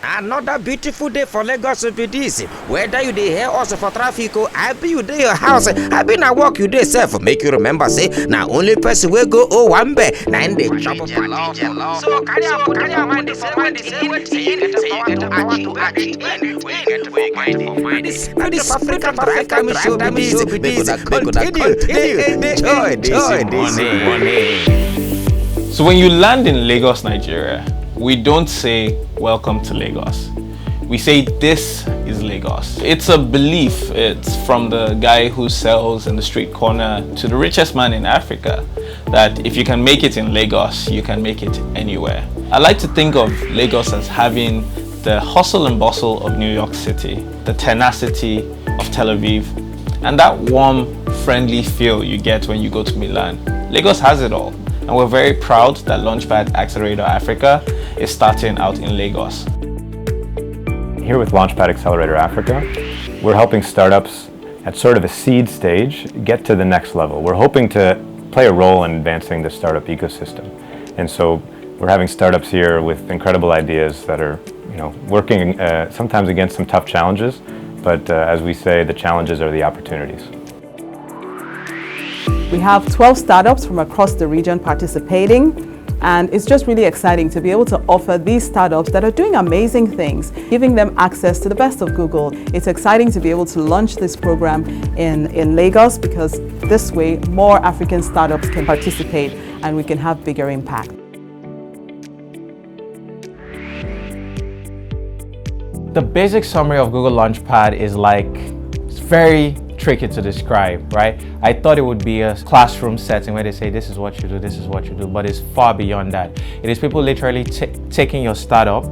Another beautiful day for Lagos will be this. Whether you dey hear us for traffic or I be you dey your house, I be na work you dey sef. Make you remember say na only person wey go one be na in dey chop for love. So carry am for mind say when you get the power to achieve this African time show be this. Make una continue enjoy this morning. So when you land in Lagos, Nigeria, we don't say, welcome to Lagos. We say, this is Lagos. It's a belief. It's from the guy who sells in the street corner to the richest man in Africa, that if you can make it in Lagos, you can make it anywhere. I like to think of Lagos as having the hustle and bustle of New York City, the tenacity of Tel Aviv, and that warm, friendly feel you get when you go to Milan. Lagos has it all. And we're very proud that Launchpad Accelerator Africa is starting out in Lagos. Here with Launchpad Accelerator Africa, we're helping startups at sort of a seed stage get to the next level. We're hoping to play a role in advancing the startup ecosystem. And so we're having startups here with incredible ideas that are, working sometimes against some tough challenges, but as we say, the challenges are the opportunities. We have 12 startups from across the region participating, and it's just really exciting to be able to offer these startups that are doing amazing things, giving them access to the best of Google. It's exciting to be able to launch this program in Lagos, because this way more African startups can participate and we can have bigger impact. The basic summary of Google Launchpad is it's very tricky to describe, right? I thought it would be a classroom setting where they say, this is what you do, this is what you do, but it's far beyond that. It is people literally taking your startup,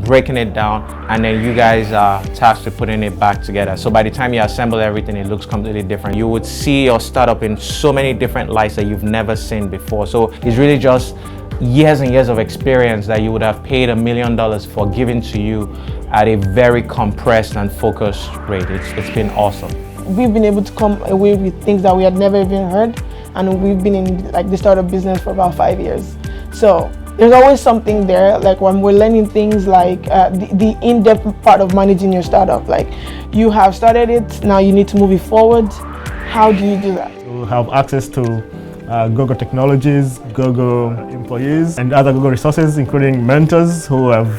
breaking it down, and then you guys are tasked with putting it back together. So by the time you assemble everything, it looks completely different. You would see your startup in so many different lights that you've never seen before. So it's really just years and years of experience that you would have paid $1 million for given to you at a very compressed and focused rate. It's been awesome. We've been able to come away with things that we had never even heard, and we've been in the startup business for about 5 years. So there's always something there, when we're learning things like the in-depth part of managing your startup. You have started it, now you need to move it forward. How do you do that? To have access to Google technologies, Google employees, and other Google resources, including mentors who have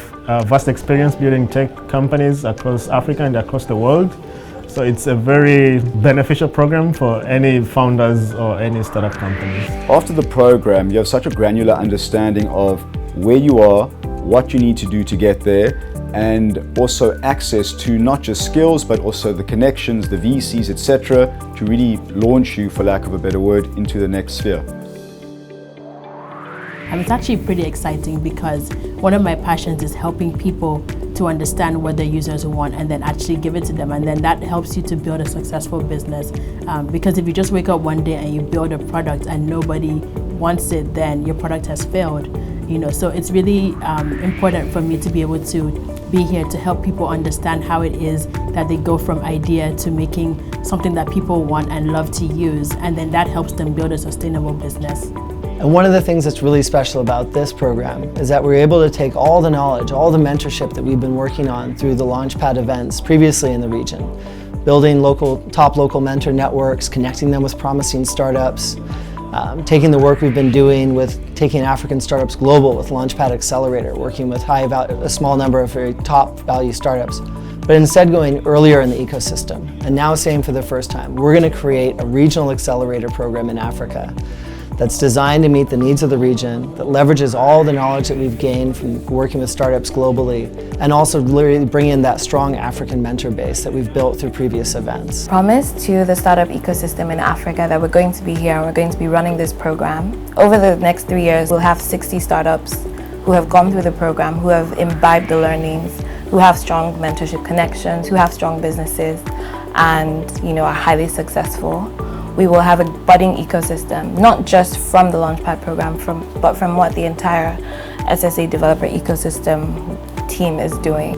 vast experience building tech companies across Africa and across the world. So it's a very beneficial program for any founders or any startup companies. After the program, you have such a granular understanding of where you are, what you need to do to get there, and also access to not just skills, but also the connections, the VCs, etc., to really launch you, for lack of a better word, into the next sphere. It's actually pretty exciting because one of my passions is helping people to understand what their users want and then actually give it to them, and then that helps you to build a successful business. Because if you just wake up one day and you build a product and nobody wants it, then your product has failed. So it's really important for me to be able to be here to help people understand how it is that they go from idea to making something that people want and love to use, and then that helps them build a sustainable business. And one of the things that's really special about this program is that we're able to take all the knowledge, all the mentorship that we've been working on through the Launchpad events previously in the region, building top local mentor networks, connecting them with promising startups, taking the work we've been doing with taking African startups global with Launchpad Accelerator, working with a small number of very top value startups, but instead going earlier in the ecosystem. And now saying for the first time, we're going to create a regional accelerator program in Africa that's designed to meet the needs of the region, that leverages all the knowledge that we've gained from working with startups globally, and also really bring in that strong African mentor base that we've built through previous events. Promise to the startup ecosystem in Africa that we're going to be here and we're going to be running this program. Over the next 3 years, we'll have 60 startups who have gone through the program, who have imbibed the learnings, who have strong mentorship connections, who have strong businesses, and are highly successful. We will have a budding ecosystem, not just from the Launchpad program, but from what the entire SSA developer ecosystem team is doing.